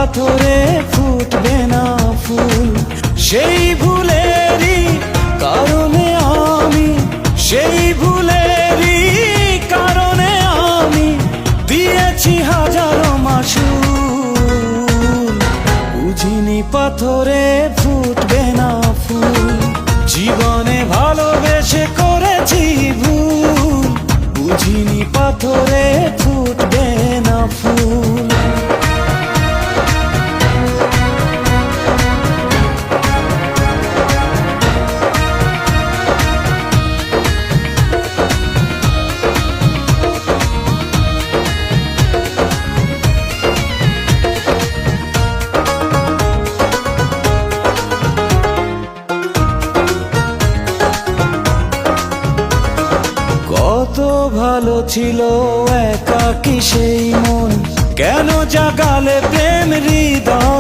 পাথরে ফুটবে না ফুল। সেই ভুলেরই কারণে আমি, সেই ভুলেরই কারণে আমি দিয়েছি হাজারো মাসুল। বুঝিনি পাথরে ফুটবে না ফুল, জীবনে ভালোবেসে করেছি ভুল। বুঝিনি পাথরে ফুটবে না ফুল। কত ভালো ছিল একাকী সেই মন, কেন জাগালে প্রেম হৃদয়।